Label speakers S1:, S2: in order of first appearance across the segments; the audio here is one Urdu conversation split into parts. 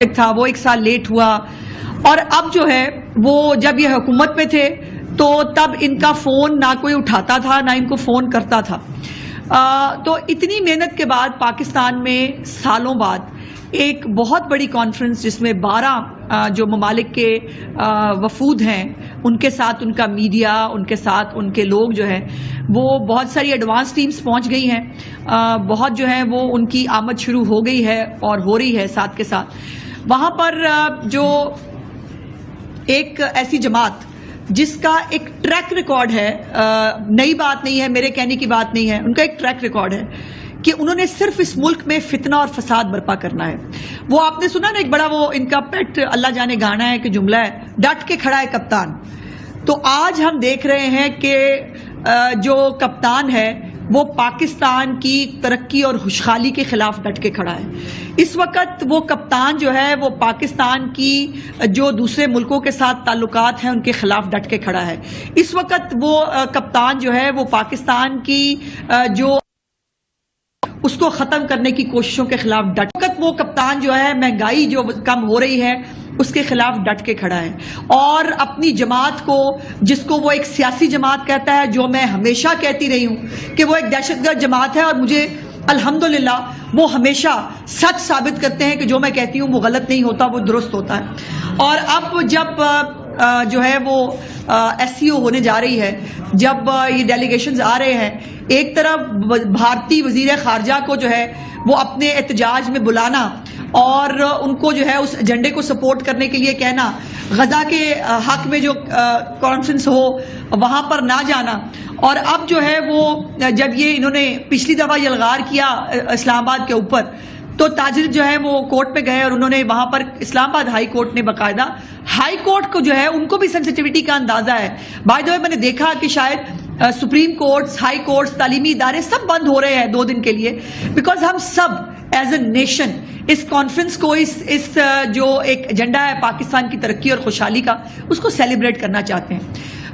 S1: تھا وہ 1 سال لیٹ ہوا، اور اب جو ہے وہ جب یہ حکومت میں تھے تو تب ان کا فون نہ کوئی اٹھاتا تھا نہ ان کو فون کرتا تھا. تو اتنی محنت کے بعد پاکستان میں سالوں بعد ایک بہت بڑی کانفرنس جس میں 12 جو ممالک کے وفود ہیں ان کے ساتھ ان کا میڈیا، ان کے ساتھ ان کے لوگ جو ہے وہ بہت ساری ایڈوانس ٹیمز پہنچ گئی ہیں، بہت جو ہے وہ ان کی آمد شروع ہو گئی ہے اور ہو رہی ہے ساتھ کے ساتھ. وہاں پر جو ایک ایسی جماعت جس کا ایک ٹریک ریکارڈ ہے، نئی بات نہیں ہے، میرے کہنے کی بات نہیں ہے، ان کا ایک ٹریک ریکارڈ ہے کہ انہوں نے صرف اس ملک میں فتنہ اور فساد برپا کرنا ہے. وہ آپ نے سنا نا ایک بڑا وہ ان کا پیٹ اللہ جانے گانا ہے کہ جملہ ہے، ڈٹ کے کھڑا ہے کپتان. تو آج ہم دیکھ رہے ہیں کہ جو کپتان ہے وہ پاکستان کی ترقی اور خوشحالی کے خلاف ڈٹ کے کھڑا ہے. اس وقت وہ کپتان جو ہے وہ پاکستان کی جو دوسرے ملکوں کے ساتھ تعلقات ہیں ان کے خلاف ڈٹ کے کھڑا ہے. اس وقت وہ کپتان جو ہے وہ پاکستان کی جو اس کو ختم کرنے کی کوششوں کے خلاف ڈٹ، وقت وہ کپتان جو ہے مہنگائی جو کم ہو رہی ہے اس کے خلاف ڈٹ کے کھڑا ہے، اور اپنی جماعت کو جس کو وہ ایک سیاسی جماعت کہتا ہے، جو میں ہمیشہ کہتی رہی ہوں کہ وہ ایک دہشت گرد جماعت ہے، اور مجھے الحمدللہ وہ ہمیشہ سچ ثابت کرتے ہیں کہ جو میں کہتی ہوں وہ غلط نہیں ہوتا، وہ درست ہوتا ہے. اور اب جب جو ہے وہ ایس سی او ہونے جا رہی ہے، جب یہ ڈیلیگیشنز آ رہے ہیں، ایک طرف بھارتی وزیر خارجہ کو جو ہے وہ اپنے احتجاج میں بلانا اور ان کو جو ہے اس ایجنڈے کو سپورٹ کرنے کے لیے کہنا، غزہ کے حق میں جو کانفرنس ہو وہاں پر نہ جانا. اور اب جو ہے وہ جب یہ انہوں نے پچھلی دفعہ یلغار کیا اسلام آباد کے اوپر، تو تاجر جو ہے وہ کورٹ پہ گئے اور انہوں نے وہاں پر اسلام آباد ہائی کورٹ نے باقاعدہ ہائی کورٹ کو جو ہے ان کو بھی سینسٹیوٹی کا اندازہ ہے. بائی دا وے میں نے دیکھا کہ شاید سپریم کورٹس، ہائی کورٹس، تعلیمی ادارے سب بند ہو رہے ہیں 2 دن کے لیے، بیکاز ہم سب ایز اے نیشن اس کانفرنس کو، اس جو ایک ایجنڈا ہے پاکستان کی ترقی اور خوشحالی کا، اس کو سیلیبریٹ کرنا چاہتے ہیں.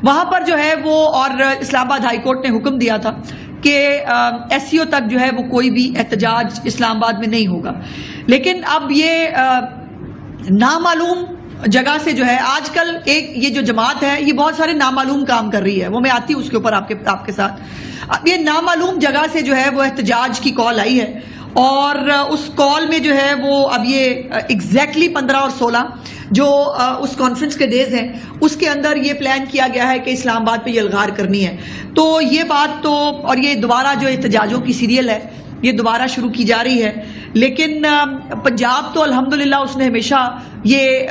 S1: وہاں پر جو ہے وہ اور اسلام آباد ہائی کورٹ نے حکم دیا تھا کہ ایس سی او تک جو ہے وہ کوئی بھی احتجاج اسلام آباد میں نہیں ہوگا. لیکن اب یہ نامعلوم جگہ سے جو ہے آج کل ایک یہ جو جماعت ہے یہ بہت سارے نامعلوم کام کر رہی ہے، وہ میں آتی ہوں اس کے اوپر آپ کے ساتھ. اب یہ نامعلوم جگہ سے جو ہے وہ احتجاج کی کال آئی ہے، اور اس کال میں جو ہے وہ اب یہ ایگزیکٹلی 15 اور 16 جو اس کانفرنس کے ڈیز ہیں اس کے اندر یہ پلان کیا گیا ہے کہ اسلام آباد پہ یلغار کرنی ہے. تو یہ بات تو، اور یہ دوبارہ جو احتجاجوں کی سیریل ہے یہ دوبارہ شروع کی جا رہی ہے. لیکن پنجاب تو الحمدللہ اس نے ہمیشہ یہ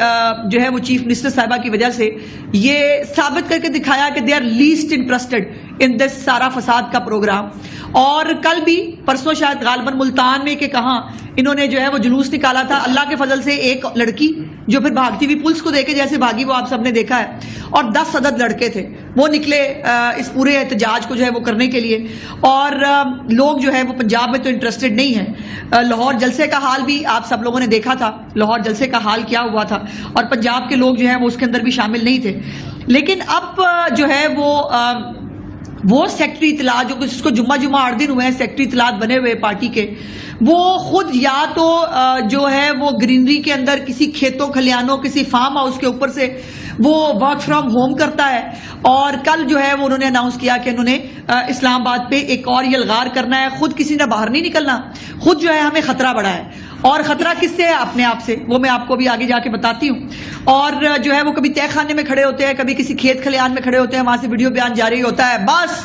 S1: جو ہے وہ چیف منسٹر صاحبہ کی وجہ سے یہ ثابت کر کے دکھایا کہ they are least interested in this سارا فساد کا پروگرام. اور کل بھی پرسوں شاید غالباً ملتان میں کہ کہاں انہوں نے جو ہے وہ جلوس نکالا تھا، اللہ کے فضل سے ایک لڑکی جو پھر بھاگتی ہوئی پولیس کو دیکھے جیسے بھاگی وہ آپ سب نے دیکھا ہے، اور 10 عدد لڑکے تھے وہ نکلے اس پورے احتجاج کو جو ہے وہ کرنے کے لیے. اور لوگ جو ہے وہ پنجاب میں تو انٹرسٹڈ نہیں ہیں. لاہور جلسے کا حال بھی آپ سب لوگوں نے دیکھا تھا، لاہور جلسے کا حال کیا ہوا تھا، اور پنجاب کے لوگ جو ہیں وہ اس کے اندر بھی شامل نہیں تھے. لیکن اب جو ہے وہ سیکٹری اطلاع جو اس کو جمعہ 8 دن ہوئے ہیں سیکٹری اطلاعات بنے ہوئے پارٹی کے، وہ خود یا تو جو ہے وہ گرینری کے اندر کسی کھیتوں کھلیانوں کسی فارم ہاؤس کے اوپر سے وہ ورک فرام ہوم کرتا ہے، اور کل جو ہے وہ انہوں نے اناؤنس کیا کہ انہوں نے اسلام آباد پہ ایک اور یلغار کرنا ہے. خود کسی نے باہر نہیں نکلنا، خود جو ہے ہمیں خطرہ بڑھا ہے. اور خطرہ کس سے ہے؟ اپنے آپ سے، وہ میں آپ کو بھی آگے جا کے بتاتی ہوں. اور جو ہے وہ کبھی تہ خانے میں کھڑے ہوتے ہیں، کبھی کسی کھیت کھلیان میں کھڑے ہوتے ہیں، وہاں سے ویڈیو بیان جاری ہوتا ہے، بس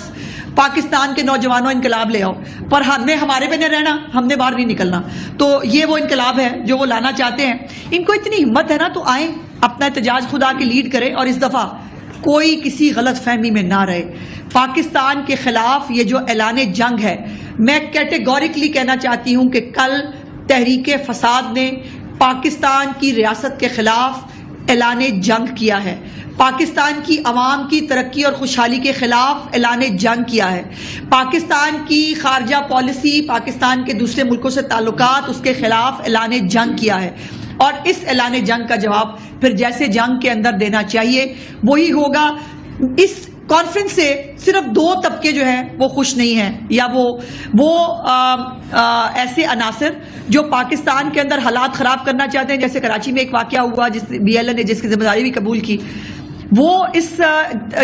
S1: پاکستان کے نوجوانوں انقلاب لے آؤ، پر ہم نے ہمارے پہ نہیں رہنا، ہم نے باہر نہیں نکلنا. تو یہ وہ انقلاب ہے جو وہ لانا چاہتے ہیں. ان کو اتنی ہمت ہے نا تو آئیں اپنا احتجاج خدا کے لیڈ کریں، اور اس دفعہ کوئی کسی غلط فہمی میں نہ رہے. پاکستان کے خلاف یہ جو اعلان جنگ ہے، میں کیٹیگوریکلی کہنا چاہتی ہوں کہ کل تحریک فساد نے پاکستان کی ریاست کے خلاف اعلان جنگ کیا ہے، پاکستان کی عوام کی ترقی اور خوشحالی کے خلاف اعلان جنگ کیا ہے، پاکستان کی خارجہ پالیسی، پاکستان کے دوسرے ملکوں سے تعلقات، اس کے خلاف اعلان جنگ کیا ہے. اور اس اعلان جنگ کا جواب پھر جیسے جنگ کے اندر دینا چاہیے وہی ہوگا. اس کانفرنس سے صرف 2 طبقے جو ہیں وہ خوش نہیں ہیں، یا وہ ایسے عناصر جو پاکستان کے اندر حالات خراب کرنا چاہتے ہیں، جیسے کراچی میں ایک واقعہ ہوا جس بی ایل اے نے جس کی ذمہ داری بھی قبول کی، وہ اس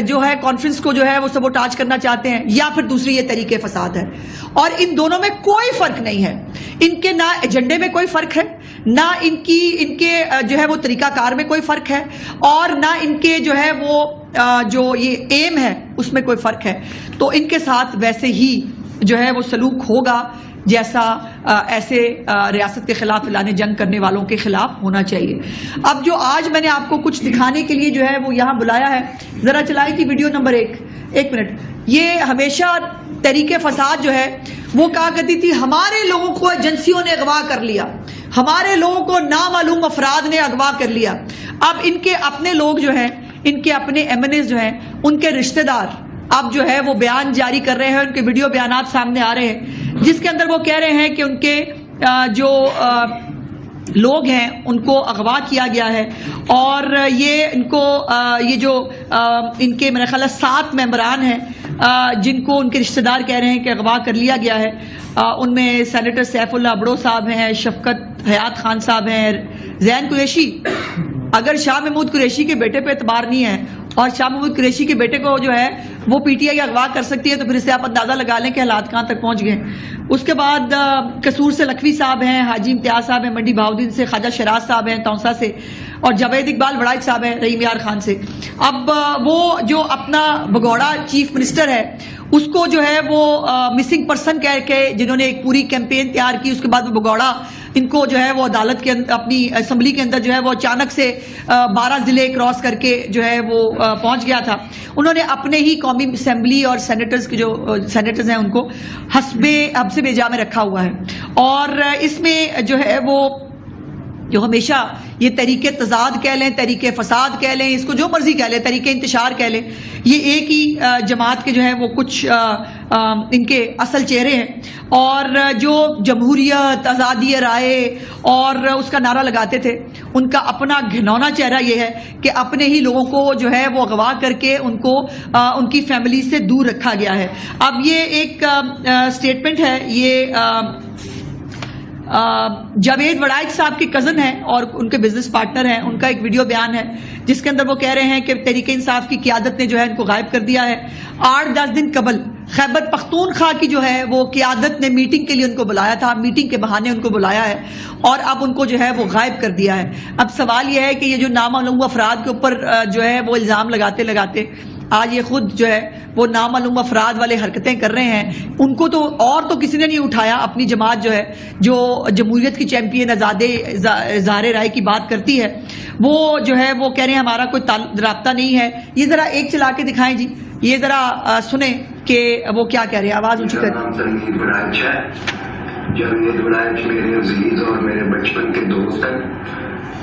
S1: جو ہے کانفرنس کو جو ہے وہ سبوٹاج کرنا چاہتے ہیں، یا پھر دوسری یہ طریقے فساد ہے. اور ان دونوں میں کوئی فرق نہیں ہے، ان کے نہ ایجنڈے میں کوئی فرق ہے، نہ ان کے جو ہے وہ طریقہ کار میں کوئی فرق ہے، اور نہ ان کے جو ہے وہ جو یہ ایم ہے اس میں کوئی فرق ہے. تو ان کے ساتھ ویسے ہی جو ہے وہ سلوک ہوگا جیسا ایسے ریاست کے خلاف اعلان جنگ کرنے والوں کے خلاف ہونا چاہیے. اب جو آج میں نے آپ کو کچھ دکھانے کے لیے جو ہے وہ یہاں بلایا ہے، ذرا چلائی تھی ویڈیو نمبر 1 منٹ. یہ ہمیشہ تحریک فساد جو ہے وہ کہا کرتی تھی ہمارے لوگوں کو ایجنسیوں نے اغوا کر لیا، ہمارے لوگوں کو نامعلوم افراد نے اغوا کر لیا. اب ان کے اپنے لوگ جو ہیں، ان کے اپنے ایم این ایز جو ہیں، ان کے رشتہ دار اب جو ہے وہ بیان جاری کر رہے ہیں، ان کے ویڈیو بیانات سامنے آ رہے ہیں جس کے اندر وہ کہہ رہے ہیں کہ ان کے جو لوگ ہیں ان کو اغوا کیا گیا ہے، اور یہ ان کو یہ جو ان کے میرے خیال 7 ممبران ہیں جن کو ان کے رشتہ دار کہہ رہے ہیں کہ اغوا کر لیا گیا ہے. ان میں سینیٹر سیف اللہ ابڑو صاحب ہیں، شفقت حیات خان صاحب ہیں، زین قریشی. اگر شاہ محمود قریشی کے بیٹے پہ اعتبار نہیں ہے اور شاہ محمود قریشی کے بیٹے کو جو ہے وہ پی ٹی آئی اغوا کر سکتی ہے، تو پھر اس سے آپ اندازہ لگا لیں کہ حالات کہاں تک پہنچ گئے. اس کے بعد قصور سے لکھوی صاحب ہیں، حاجی امتیاز صاحب ہیں، منڈی بہاؤدین سے خواجہ شراز صاحب ہیں، تونسا سے، اور جاوید اقبال وڑائچ صاحب ہیں رحیم یار خان سے. اب وہ جو اپنا بگوڑا چیف منسٹر ہے اس کو جو ہے وہ مسنگ پرسن کہہ کے جنہوں نے ایک پوری کیمپین تیار کی، اس کے بعد وہ بگوڑا ان کو جو ہے وہ عدالت کے اندر اپنی اسمبلی کے اندر جو ہے وہ اچانک سے 12 ضلع کراس کر کے جو ہے وہ پہنچ گیا تھا. انہوں نے اپنے ہی قومی اسمبلی اور سینیٹرز کے جو سینیٹرز ہیں ان کو حبس بیجا میں رکھا ہوا ہے. اور اس میں جو ہے وہ جو ہمیشہ یہ تحریک تضاد کہہ لیں، تحریک فساد کہہ لیں، اس کو جو مرضی کہہ لیں، تحریک انتشار کہہ لیں، یہ ایک ہی جماعت کے جو ہے وہ کچھ ان کے اصل چہرے ہیں. اور جو جمہوریت، آزادی رائے اور اس کا نعرہ لگاتے تھے، ان کا اپنا گھنونا چہرہ یہ ہے کہ اپنے ہی لوگوں کو جو ہے وہ اغوا کر کے ان کو ان کی فیملی سے دور رکھا گیا ہے. اب یہ ایک سٹیٹمنٹ ہے، یہ جاوید وڑائچ صاحب کے کزن ہیں اور ان کے بزنس پارٹنر ہیں، ان کا ایک ویڈیو بیان ہے جس کے اندر وہ کہہ رہے ہیں کہ تحریک انصاف کی قیادت نے جو ہے ان کو غائب کر دیا ہے. 8-10 دن قبل خیبر پختونخوا کی جو ہے وہ قیادت نے میٹنگ کے لیے ان کو بلایا تھا، میٹنگ کے بہانے ان کو بلایا ہے، اور اب ان کو جو ہے وہ غائب کر دیا ہے. اب سوال یہ ہے کہ یہ جو نامعلوم افراد کے اوپر جو ہے وہ الزام لگاتے آج یہ خود جو ہے وہ نامعلوم افراد والے حرکتیں کر رہے ہیں. ان کو تو اور تو کسی نے نہیں اٹھایا. اپنی جماعت جو ہے جو جمہوریت کی چیمپئن اظہار رائے کی بات کرتی ہے، وہ جو ہے وہ کہہ رہے ہیں ہمارا کوئی رابطہ نہیں ہے. یہ ذرا ایک چلا کے دکھائیں جی، یہ ذرا سنیں کہ وہ کیا کہہ رہے ہیں. آواز اونچی کریں.
S2: جاوید وڑائچ میرے عزیز اور میرے بچپن کے دوست ہیں.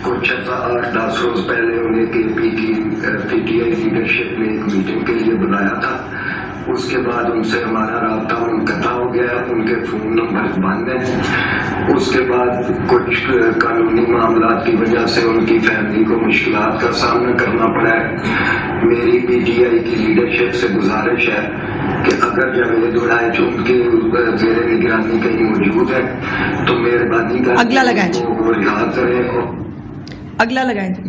S2: کچھ 8-10 روز پہلے انہیں کے پی ٹی آئی لیڈرشپ نے ایک میٹنگ کے لیے بلایا تھا. اس کے بعد ان سے ہمارا رابطہ منقطع ہو گیا، ان کے فون نمبر بند ہیں. اس کے بعد کچھ قانونی معاملات کی وجہ سے ان کی فیملی کو مشکلات کا سامنا کرنا پڑا ہے. میری پی ٹی آئی کی لیڈرشپ سے گزارش ہے کہ اگر جاوید وڑائچ ان کے زیر نگرانی کہیں موجود ہے تو مہربانی کر
S1: اگلا لگائیں جی،
S2: وہ رہا کریں.
S1: اگلا لگائیں جی.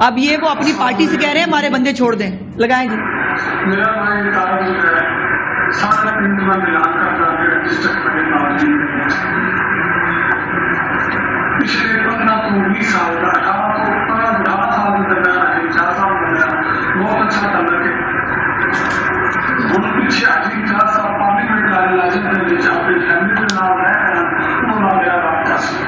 S1: اب یہ وہ اپنی پارٹی سے کہہ رہے ہیں ہمارے بندے چھوڑ دیں. لگائیں جی.
S3: میرا سارا پنڈ میں ملان کرتا ہے پچھلے 15-20 سال کا 18 سال کے درمیان 4 سال بنا بہت اچھا تھا. ان پیچھے آجی 4 سال پارلیمنٹ والے لازم ہے جہاں پہ فیملی کے نام رہے انہوں نے میرا رابطہ سے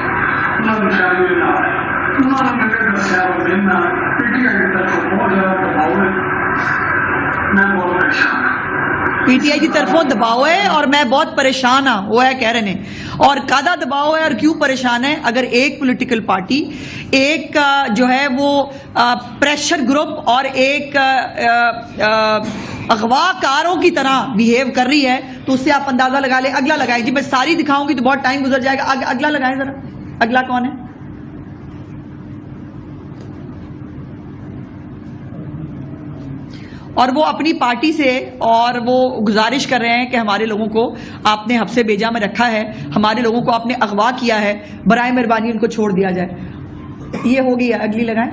S3: انہوں نے فیملی کے نام ہے انہوں نے میرے دسیا دینا پی ٹی آئی کی طرف بہت زیادہ دباؤ ہے. میں بہت پریشان ہوں.
S1: پی ٹی آئی کی طرفوں دباؤ ہے اور میں بہت پریشان ہوں. وہ ہے کہہ رہے ہیں. اور کادا دباؤ ہے اور کیوں پریشان ہے؟ اگر ایک پولیٹیکل پارٹی ایک جو ہے وہ پریشر گروپ اور ایک اغوا کاروں کی طرح بیہیو کر رہی ہے تو اس سے آپ اندازہ لگا لیں. اگلا لگائیں جی. میں ساری دکھاؤں گی تو بہت ٹائم گزر جائے گا. اگلا لگائیں ذرا. اگلا کون ہے؟ اور وہ اپنی پارٹی سے اور وہ گزارش کر رہے ہیں کہ ہمارے لوگوں کو آپ نے حبس بیجا میں رکھا ہے, ہمارے لوگوں کو آپ نے اغوا کیا ہے, برائے مہربانی ان کو چھوڑ دیا جائے. یہ ہوگی, اگلی لگائیں.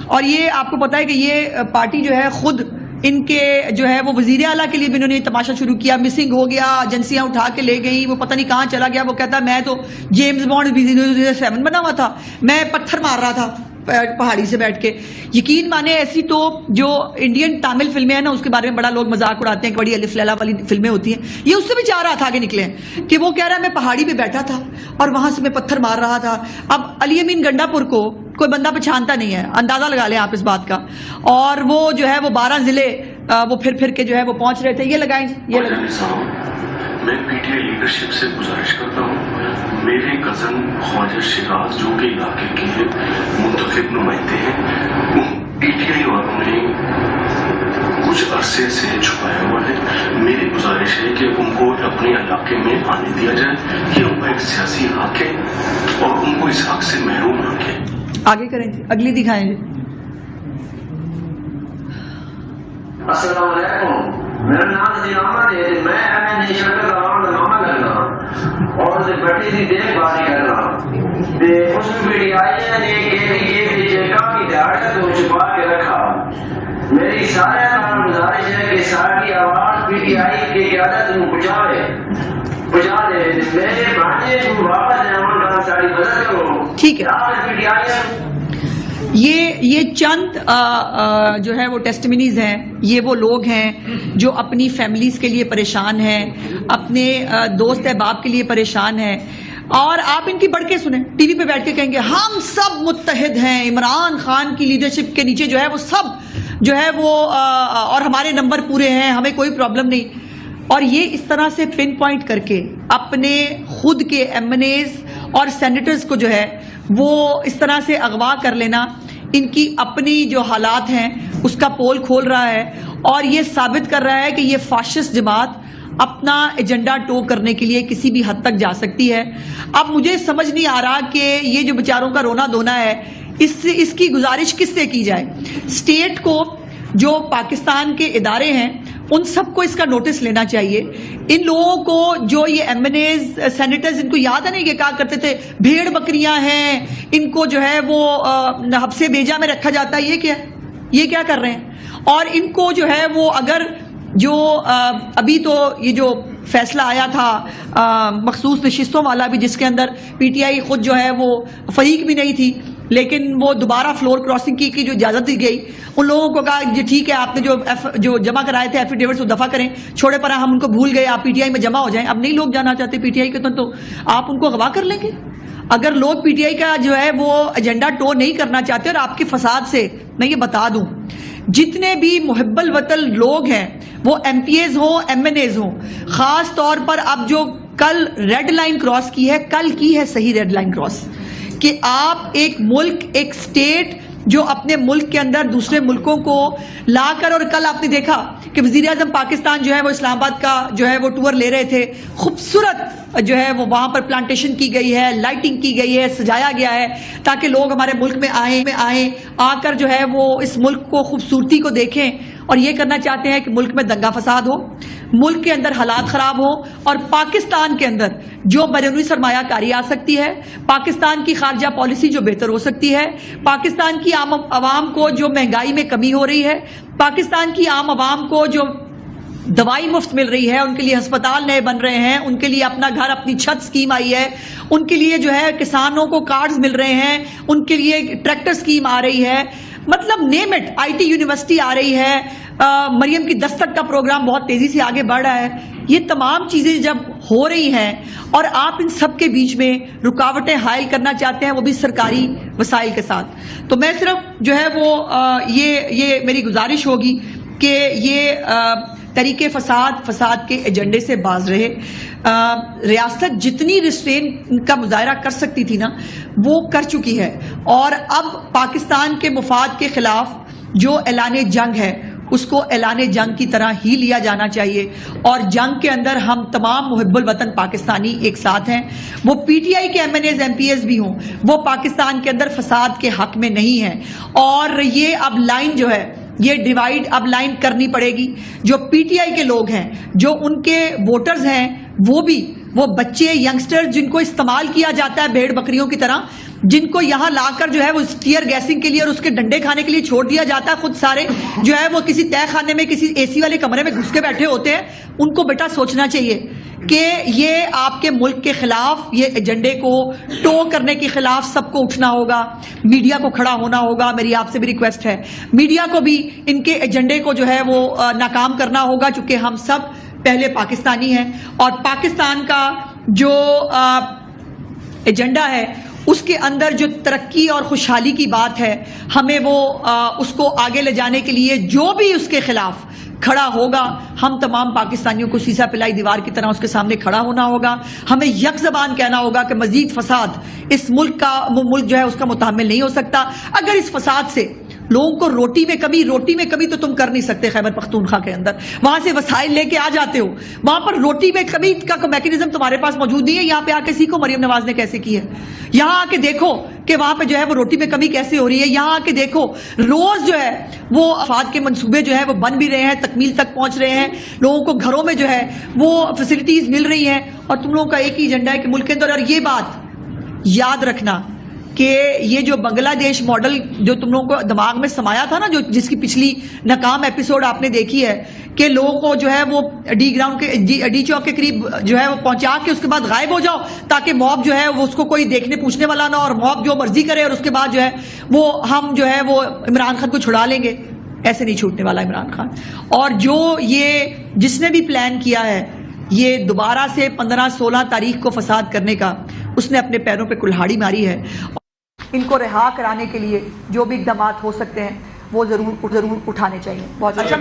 S1: اور یہ آپ کو پتا ہے کہ یہ پارٹی جو ہے خود ان کے جو ہے وہ وزیر اعلیٰ کے لیے بھی انہوں نے تماشا شروع کیا, مسنگ ہو گیا, ایجنسیاں اٹھا کے لے گئی, وہ پتہ نہیں کہاں چلا گیا. وہ کہتا ہے میں تو جیمز بانڈ 007 بنا ہوا تھا, میں پتھر مار رہا تھا پہاڑی سے بیٹھ کے. یقین مانے ایسی تو جو انڈین تامل فلمیں ہیں نا, اس کے بارے میں بڑا لوگ مذاق اڑاتے ہیں کہ بڑی الف لیلا والی فلمیں ہوتی ہیں. یہ اس سے بھی 4 ہاتھ آگے نکلے ہیں کہ وہ کہہ رہا ہے میں پہاڑی پہ بیٹھا تھا اور وہاں سے میں پتھر مار رہا تھا. اب علی امین گنڈا پور کو کوئی بندہ پہچانتا نہیں ہے, اندازہ لگا لیں آپ اس بات کا. اور وہ جو ہے وہ 12 ضلع وہ پھر کے جو ہے وہ پہنچ رہے تھے. یہ لگائیں, یہ لگائیں.
S4: میں پی ٹی آئی لیڈرشپ سے گزارش کرتا ہوں, میرے کزن خواجہ شیراز جو کہ علاقے کے منتخب نمائندے ہیں, پی ٹی آئی والوں نے کچھ عرصے سے چھپایا ہوا ہے. میری گزارش ہے کہ ان کو اپنے علاقے میں آنے دیا جائے, کہ ان کا ایک سیاسی حق ہے اور ان کو اس حق سے محروم رکھے.
S1: آگے کریں جی, اگلی دکھائیں جی.
S5: السلام علیکم, میرا نام نظیر احمد ہے, میں ایم این نیشنل کا عوام کا نامہ کرنا اور بڑی سی دیکھ بھال کرنا. اس میں پی ٹی آئی نے یہ کافی دہاڑ کو چھپا کے رکھا. میری سارے کام گزارش ہے کہ ساری آواز پی ٹی آئی کی قیادت میں پہنچا دے. میرے بھانجے کو واپس جمع کرنا ساری مدد کرو.
S1: ٹھیک ہے,
S5: پی ٹی آئی
S1: یہ چند جو ہے وہ ٹیسٹمنیز ہیں. یہ وہ لوگ ہیں جو اپنی فیملیز کے لیے پریشان ہیں, اپنے دوست احباب کے لیے پریشان ہیں. اور آپ ان کی بڑھ کے سنیں, ٹی وی پہ بیٹھ کے کہیں گے ہم سب متحد ہیں, عمران خان کی لیڈرشپ کے نیچے جو ہے وہ سب جو ہے وہ اور ہمارے نمبر پورے ہیں, ہمیں کوئی پرابلم نہیں. اور یہ اس طرح سے پن پوائنٹ کر کے اپنے خود کے ایم این ایز اور سینیٹرز کو جو ہے وہ اس طرح سے اغوا کر لینا, ان کی اپنی جو حالات ہیں اس کا پول کھول رہا ہے. اور یہ ثابت کر رہا ہے کہ یہ فاشسٹ جماعت اپنا ایجنڈا ٹو کرنے کے لیے کسی بھی حد تک جا سکتی ہے. اب مجھے سمجھ نہیں آ رہا کہ یہ جو بیچاروں کا رونا دھونا ہے اس کی گزارش کس سے کی جائے. اسٹیٹ کو, جو پاکستان کے ادارے ہیں, ان سب کو اس کا نوٹس لینا چاہیے. ان لوگوں کو جو یہ ایم این ایز سینیٹرز, ان کو یاد ہے نہیں کہ کہا کرتے تھے بھیڑ بکریاں ہیں, ان کو جو ہے وہ حبس بیجا میں رکھا جاتا ہے. یہ کیا کر رہے ہیں؟ اور ان کو جو ہے وہ اگر جو ابھی تو یہ جو فیصلہ آیا تھا مخصوص نشستوں والا بھی, جس کے اندر پی ٹی آئی خود جو ہے وہ فریق بھی نہیں تھی, لیکن وہ دوبارہ فلور کراسنگ کی جو اجازت دی گئی, ان لوگوں کو کہا جی ٹھیک ہے آپ نے جو جمع کرائے تھے ایفیڈیوٹس وہ دفع کریں, چھوڑے پر ہم ان کو بھول گئے, آپ پی ٹی آئی میں جمع ہو جائیں. اب نہیں لوگ جانا چاہتے پی ٹی آئی کے, تو آپ ان کو اغوا کر لیں گے. اگر لوگ پی ٹی آئی کا جو ہے وہ ایجنڈا ٹو نہیں کرنا چاہتے, اور آپ کے فساد سے میں یہ بتا دوں جتنے بھی محب الوطن لوگ ہیں, وہ ایم پی ایز ہوں, ایم این ایز ہوں, خاص طور پر اب جو کل ریڈ لائن کراس کی ہے, کل کی ہے صحیح ریڈ لائن کراس, کہ آپ ایک ملک, ایک اسٹیٹ جو اپنے ملک کے اندر دوسرے ملکوں کو لا کر, اور کل آپ نے دیکھا کہ وزیر اعظم پاکستان جو ہے وہ اسلام آباد کا جو ہے وہ ٹور لے رہے تھے, خوبصورت جو ہے وہ وہاں پر پلانٹیشن کی گئی ہے, لائٹنگ کی گئی ہے, سجایا گیا ہے تاکہ لوگ ہمارے ملک میں آئیں, آ کر جو ہے وہ اس ملک کو خوبصورتی کو دیکھیں. اور یہ کرنا چاہتے ہیں کہ ملک میں دنگا فساد ہو, ملک کے اندر حالات خراب ہو, اور پاکستان کے اندر جو بیرونی سرمایہ کاری آ سکتی ہے, پاکستان کی خارجہ پالیسی جو بہتر ہو سکتی ہے, پاکستان کی عام عوام کو جو مہنگائی میں کمی ہو رہی ہے, پاکستان کی عام عوام کو جو دوائی مفت مل رہی ہے, ان کے لیے ہسپتال نئے بن رہے ہیں, ان کے لیے اپنا گھر اپنی چھت اسکیم آئی ہے, ان کے لیے جو ہے کسانوں کو کارڈز مل رہے ہیں, ان کے لیے ٹریکٹر اسکیم آ رہی ہے, مطلب name it, I T university آ رہی ہے, مریم کی دستک کا پروگرام بہت تیزی سے آگے بڑھ رہا ہے. یہ تمام چیزیں جب ہو رہی ہیں اور آپ ان سب کے بیچ میں رکاوٹیں حائل کرنا چاہتے ہیں, وہ بھی سرکاری وسائل کے ساتھ, تو میں صرف جو ہے وہ یہ میری گزارش ہوگی کہ یہ طریق فساد کے ایجنڈے سے باز رہے. ریاست جتنی ریسٹرین کا مظاہرہ کر سکتی تھی نا, وہ کر چکی ہے, اور اب پاکستان کے مفاد کے خلاف جو اعلان جنگ ہے اس کو اعلان جنگ کی طرح ہی لیا جانا چاہیے، اور جنگ کے اندر ہم تمام محب الوطن پاکستانی ایک ساتھ ہیں. وہ پی ٹی آئی کے M N As M P As بھی ہوں، وہ پاکستان کے اندر فساد کے حق میں نہیں ہیں. اور یہ اب لائن جو ہے، یہ ڈیوائیڈ اب لائن کرنی پڑے گی. جو پی ٹی آئی کے لوگ ہیں، جو ان کے ووٹرز ہیں، وہ بچے ینگسٹر جن کو استعمال کیا جاتا ہے بھیڑ بکریوں کی طرح، جن کو یہاں لا کر جو ہے وہ ٹیئر گیسنگ کے لیے اور اس کے ڈنڈے کھانے کے لیے چھوڑ دیا جاتا ہے، خود سارے جو ہے وہ کسی طے خانے میں کسی اے سی والے کمرے میں گھس کے بیٹھے ہوتے ہیں. ان کو بیٹا سوچنا چاہیے کہ یہ آپ کے ملک کے خلاف، یہ ایجنڈے کو ٹو کرنے کے خلاف سب کو اٹھنا ہوگا. میڈیا کو کھڑا ہونا ہوگا. میری آپ سے بھی ریکویسٹ ہے، میڈیا کو بھی ان کے ایجنڈے کو جو ہے وہ ناکام کرنا ہوگا، چونکہ ہم سب پہلے پاکستانی ہیں، اور پاکستان کا جو ایجنڈا ہے اس کے اندر جو ترقی اور خوشحالی کی بات ہے، ہمیں وہ اس کو آگے لے جانے کے لیے جو بھی اس کے خلاف کھڑا ہوگا، ہم تمام پاکستانیوں کو سیسا پلائی دیوار کی طرح اس کے سامنے کھڑا ہونا ہوگا. ہمیں یک زبان کہنا ہوگا کہ مزید فساد اس ملک جو ہے اس کا متحمل نہیں ہو سکتا. اگر اس فساد سے لوگوں کو روٹی میں کمی تو تم کر نہیں سکتے. خیبر پختونخوا کے اندر وہاں سے وسائل لے کے آ جاتے ہو، وہاں پر روٹی میں کمی کا میکینزم تمہارے پاس موجود نہیں ہے. یہاں پہ آ کے سیکھو مریم نواز نے کیسے کی ہے. یہاں آ کے دیکھو کہ وہاں پہ جو ہے وہ روٹی میں کمی کیسے ہو رہی ہے. یہاں آ کے دیکھو روز جو ہے وہ افاد کے منصوبے جو ہے وہ بن بھی رہے ہیں، تکمیل تک پہنچ رہے ہیں، لوگوں کو گھروں میں جو ہے وہ فیسلٹیز مل رہی ہیں، اور تم لوگوں کا ایک ہی ایجنڈا ہے کہ ملک کے اندر. اور یہ بات یاد رکھنا کہ یہ جو بنگلہ دیش ماڈل جو تم لوگوں کو دماغ میں سمایا تھا نا، جس کی پچھلی ناکام ایپیسوڈ آپ نے دیکھی ہے، کہ لوگوں کو جو ہے وہ ڈی گراؤنڈ کے ڈی چوک کے قریب جو ہے وہ پہنچا کے اس کے بعد غائب ہو جاؤ، تاکہ موب جو ہے وہ اس کو کوئی دیکھنے پوچھنے والا نہ، اور موب جو مرضی کرے، اور اس کے بعد جو ہے وہ ہم جو ہے وہ عمران خان کو چھڑا لیں گے. ایسے نہیں چھوٹنے والا عمران خان. اور جو یہ جس نے بھی پلان کیا ہے یہ دوبارہ سے 15-16 تاریخ کو فساد کرنے کا، اس نے اپنے پیروں پہ کلہاڑی ماری ہے. ان کو رہا کرانے کے لیے جو بھی اقدامات ہو سکتے ہیں وہ ضرور اٹھانے چاہیے. بہت اچھا.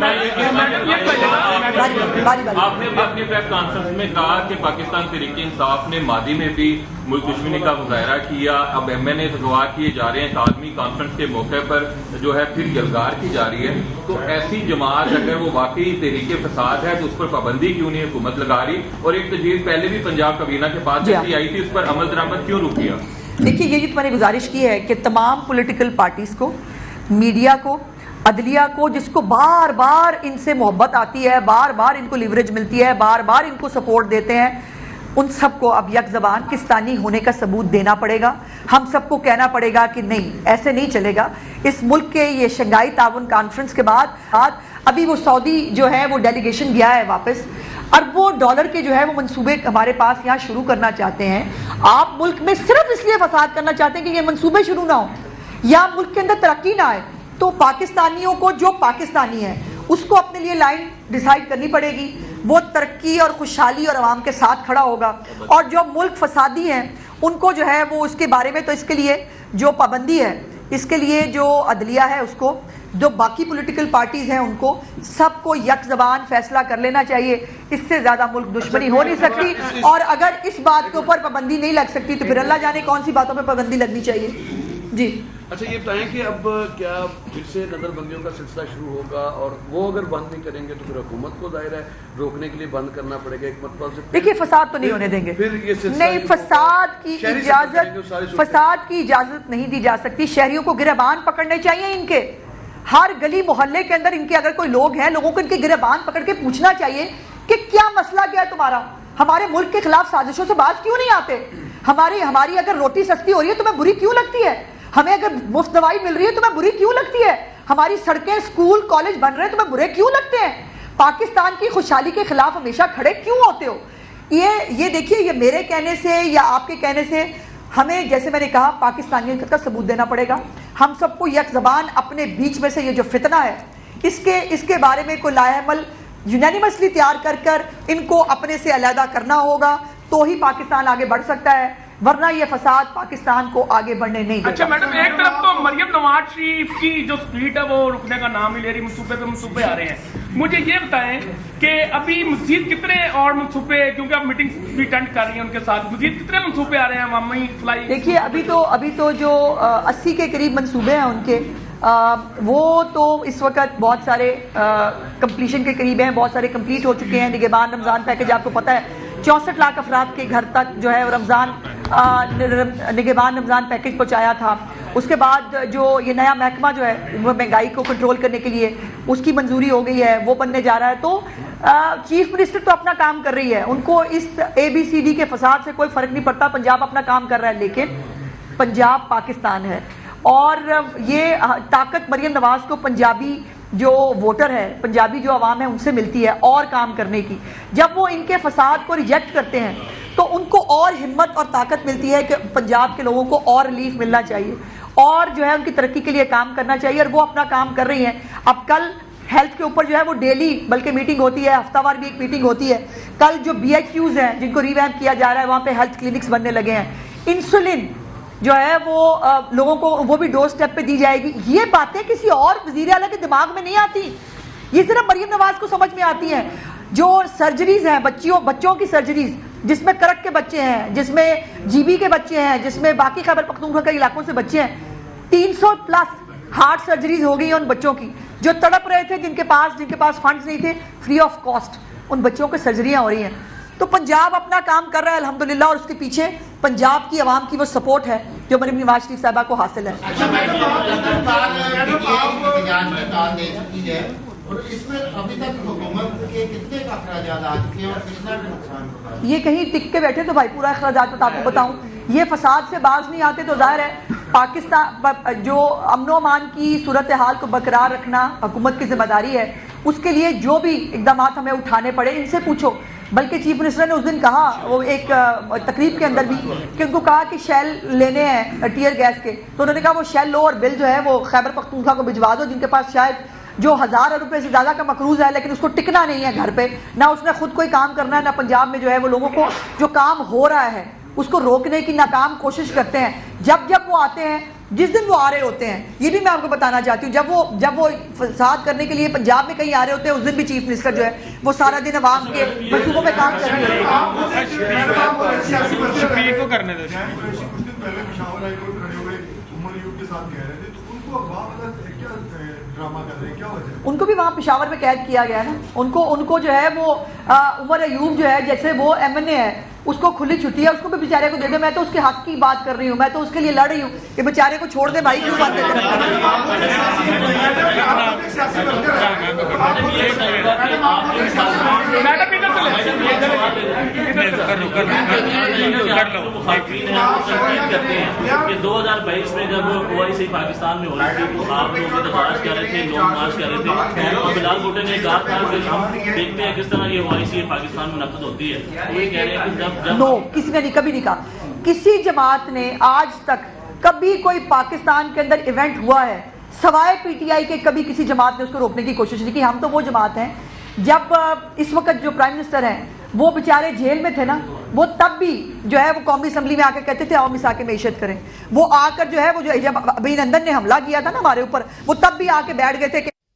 S6: آپ نے اپنی پریس کانفرنس میں کہا کہ پاکستان تحریک انصاف نے ماضی میں بھی ملک دشمنی کا مظاہرہ کیا، اب ایم این اے اغوا کیے جا رہے ہیں، عالمی کانفرنس کے موقع پر جو ہے پھر یلغار کی جا رہی ہے. تو ایسی جماعت اگر وہ واقعی تحریک فساد ہے تو اس پر پابندی کیوں نہیں حکومت لگا رہی؟ اور ایک تجویز پہلے بھی پنجاب کابینہ کے پاس جیسی آئی تھی، اس پر عمل درآمد کیوں رک گیا؟
S1: دیکھیے، یہ میں نے گزارش کی ہے کہ تمام پولیٹیکل پارٹیز کو، میڈیا کو، عدلیہ کو، جس کو بار بار ان سے محبت آتی ہے، بار بار ان کو لیوریج ملتی ہے، بار بار ان کو سپورٹ دیتے ہیں، ان سب کو اب یک زبان پاکستانی ہونے کا ثبوت دینا پڑے گا. ہم سب کو کہنا پڑے گا کہ نہیں، ایسے نہیں چلے گا. اس ملک کے یہ شنگھائی تعاون کانفرنس کے بعد ابھی وہ سعودی جو ہے وہ ڈیلیگیشن گیا ہے واپس، اربوں ڈالر کے جو ہے وہ منصوبے ہمارے پاس یہاں شروع کرنا چاہتے ہیں. آپ ملک میں صرف اس لیے فساد کرنا چاہتے ہیں کہ یہ منصوبے شروع نہ ہوں یا ملک کے اندر ترقی نہ آئے. تو پاکستانیوں کو، جو پاکستانی ہے اس کو اپنے لیے لائن ڈیسائیڈ کرنی پڑے گی. وہ ترقی اور خوشحالی اور عوام کے ساتھ کھڑا ہوگا، اور جو ملک فسادی ہیں ان کو جو ہے وہ اس کے بارے میں، تو اس کے لیے جو پابندی ہے، اس کے لیے جو عدلیہ ہے اس کو، جو باقی پولیٹیکل پارٹیز ہیں ان کو، سب کو یک زبان فیصلہ کر لینا چاہیے. اس سے زیادہ ملک دشمنی ہو نہیں سکتی، اور اگر اس بات کے اوپر پابندی نہیں لگ سکتی تو پھر اللہ جانے کون سی باتوں پہ پابندی لگنی چاہیے. جی
S7: اچھا، یہ بتائیں کہ اب کیا پھر سے نظر بندیوں کا سلسلہ شروع ہوگا، اور وہ اگر بند نہیں کریں گے تو پھر حکومت کو ظاہر ہے روکنے کے لیے بند کرنا پڑے گا ایک مرتبہ سے؟
S1: دیکھیے، فساد تو نہیں ہونے دیں گے. نہیں، فساد کی اجازت نہیں دی جا سکتی. شہریوں کو گریبان پکڑنے چاہیے. ان کے ہر گلی محلے کے اندر ان کے اگر کوئی لوگ ہیں، لوگوں کو ان کے گریبان پکڑ کے پوچھنا چاہیے کہ کیا مسئلہ کیا ہے تمہارا، ہمارے ملک کے خلاف سازشوں سے باز کیوں نہیں آتے، ہماری اگر روٹی سستی ہو رہی ہے تمہیں بری کیوں لگتی ہے، ہمیں اگر مفت دوائی مل رہی ہے تمہیں بری کیوں لگتی ہے، ہماری سڑکیں، اسکول، کالج بن رہے ہیں تمہیں برے کیوں لگتے ہیں، پاکستان کی خوشحالی کے خلاف ہمیشہ کھڑے کیوں ہوتے ہو؟ یہ دیکھیے، یہ میرے کہنے سے یا آپ کے کہنے سے ہمیں، جیسے میں نے کہا، پاکستانیت کا ثبوت دینا پڑے گا. ہم سب کو یک زبان اپنے بیچ میں سے یہ جو فتنہ ہے اس کے بارے میں کوئی لائحہ عمل یونینیمسلی تیار کر ان کو اپنے سے علیحدہ کرنا ہوگا، تو ہی پاکستان آگے بڑھ سکتا ہے، ورنہ یہ فساد پاکستان کو آگے بڑھنے نہیں دے گا.
S8: اچھا میڈم، ایک طرف تو مریم نواز شریف کی جو سپیٹ ہے وہ رکنے کا نام ہی لے رہی، منصوبے پہ منصوبے آ رہے ہیں. مجھے یہ بتائیں کہ ابھی مزید کتنے اور منصوبے، کیونکہ آپ میٹنگ بھی اٹینڈ کر رہی ہیں ان کے ساتھ، مزید کتنے منصوبے آ رہے ہیں عوامی فلائی؟
S1: دیکھیے، ابھی تو جو 80 کے قریب منصوبے ہیں ان کے، وہ تو اس وقت بہت سارے کمپلیشن کے قریب ہیں, بہت سارے کمپلیٹ ہو چکے ہیں. نگہبان رمضان پیکج آپ کو پتہ ہے 64 لاکھ افراد کے گھر تک جو ہے رمضان نگہبان رمضان پیکج پہنچایا تھا. اس کے بعد جو یہ نیا محکمہ جو ہے مہنگائی کو کنٹرول کرنے کے لیے اس کی منظوری ہو گئی ہے, وہ بننے جا رہا ہے. تو چیف منسٹر تو اپنا کام کر رہی ہے, ان کو اس ABCD کے فساد سے کوئی فرق نہیں پڑتا. پنجاب اپنا کام کر رہا ہے, لیکن پنجاب پاکستان ہے اور یہ طاقت مریم نواز کو پنجابی جو ووٹر ہے, پنجابی جو عوام ہے ان سے ملتی ہے اور کام کرنے کی. جب وہ ان کے فساد کو ریجیکٹ کرتے ہیں تو ان کو اور ہمت اور طاقت ملتی ہے کہ پنجاب کے لوگوں کو اور ریلیف ملنا چاہیے اور جو ہے ان کی ترقی کے لیے کام کرنا چاہیے, اور وہ اپنا کام کر رہی ہیں. اب کل ہیلتھ کے اوپر جو ہے وہ ڈیلی بلکہ میٹنگ ہوتی ہے, ہفتہ وار بھی ایک میٹنگ ہوتی ہے. کل جو BHQs ہیں جن کو ریویمپ کیا جا رہا ہے وہاں پہ ہیلتھ کلینکس بننے لگے ہیں. انسولین جو ہے وہ لوگوں کو وہ بھی ڈور سٹیپ پہ دی جائے گی. یہ باتیں کسی اور وزیر اعلیٰ کے دماغ میں نہیں آتی, یہ صرف مریم نواز کو سمجھ میں آتی ہیں. جو سرجریز ہیں بچوں کی سرجریز, جس میں کرک کے بچے ہیں, جس میں GB کے بچے ہیں, جس میں باقی خیبر پختونخوا کے علاقوں سے بچے ہیں, 300+ ہارٹ سرجریز ہو گئی ہیں ان بچوں کی جو تڑپ رہے تھے, جن کے پاس فنڈز نہیں تھے, فری آف کاسٹ ان بچوں کی سرجریاں ہو رہی ہیں. تو پنجاب اپنا کام کر رہا ہے الحمدللہ, اور اس کے پیچھے پنجاب کی عوام کی وہ سپورٹ ہے جو مریم نواز شریف صاحبہ کو حاصل ہے. یہ کہیں ٹک کے بیٹھے تو بھائی پورا اخراجات آپ کو بتاؤں, یہ فساد سے باز نہیں آتے تو ظاہر ہے پاکستان جو امن و امان کی صورتحال کو برقرار رکھنا حکومت کی ذمہ داری ہے. اس کے لیے جو بھی اقدامات ہمیں اٹھانے پڑے ان سے پوچھو. بلکہ چیف منسٹر نے اس دن کہا, وہ ایک تقریب کے اندر بھی, کہ ان کو کہا کہ شیل لینے ہیں ٹیئر گیس کے, تو انہوں نے کہا وہ شیل لو اور بل جو ہے وہ خیبر پختونخوا کو بھجوا دو, جن کے پاس شاید جو 1000 روپے سے زیادہ کا مقروض ہے لیکن اس کو ٹکنا نہیں ہے گھر پہ, نہ اس نے خود کوئی کام کرنا ہے, نہ پنجاب میں جو ہے وہ لوگوں کو جو کام ہو رہا ہے اس کو روکنے کی ناکام کوشش کرتے ہیں. جب وہ آتے ہیں, جس دن وہ آ رہے ہوتے ہیں, یہ بھی میں آپ کو بتانا چاہتی ہوں, جب وہ فساد کرنے کے لیے پنجاب میں کہیں آ رہے ہوتے ہیں, اس دن بھی چیف منسٹر جو ہے وہ سارا دن عوام کے منصوبوں میں کام کر رہے ان کو بھی وہاں پشاور میں قید کیا گیا ہے نا. ان کو جو ہے وہ عمر ایوب جو ہے جیسے وہ MNA ہے, اس کو کھلی چھٹی ہے, اس کو بھی بیچارے کو دے دو. میں تو اس کے حق کی بات کر رہی ہوں, میں تو اس کے لیے لڑ رہی ہوں کہ بیچارے کو چھوڑ دے بھائی, کیوں بات کر
S9: کہ 2022 میں جب OIC پاکستان میں ہو رہی تھی تو آپ لوگ احتجاج کر رہے تھے, لوگ مارچ کر رہے تھے, اور بلال بھٹو نے کہا تھا کہ ہم دیکھتے ہیں کس طرح یہ OIC پاکستان میں منعقد ہوتی ہے. وہ کہہ رہے ہیں کہ جب
S1: نو, کسی نے کبھی نہیں کہا, کسی جماعت نے آج تک کبھی کوئی پاکستان کے اندر ایونٹ ہوا ہے سوائے PTI کے, کبھی کسی جماعت نے اس کو روکنے کی کوشش نہیں کی. ہم تو وہ جماعت ہیں, جب اس وقت جو پرائم منسٹر ہیں وہ بیچارے جیل میں تھے نا, وہ تب بھی جو ہے وہ قومی اسمبلی میں آ کے کہتے تھے آؤ مساک معیشت کریں. وہ آ کر جو ہے وہ جو ابھینندن نے حملہ کیا تھا نا ہمارے اوپر, وہ تب بھی آ کے بیٹھ گئے تھے کہ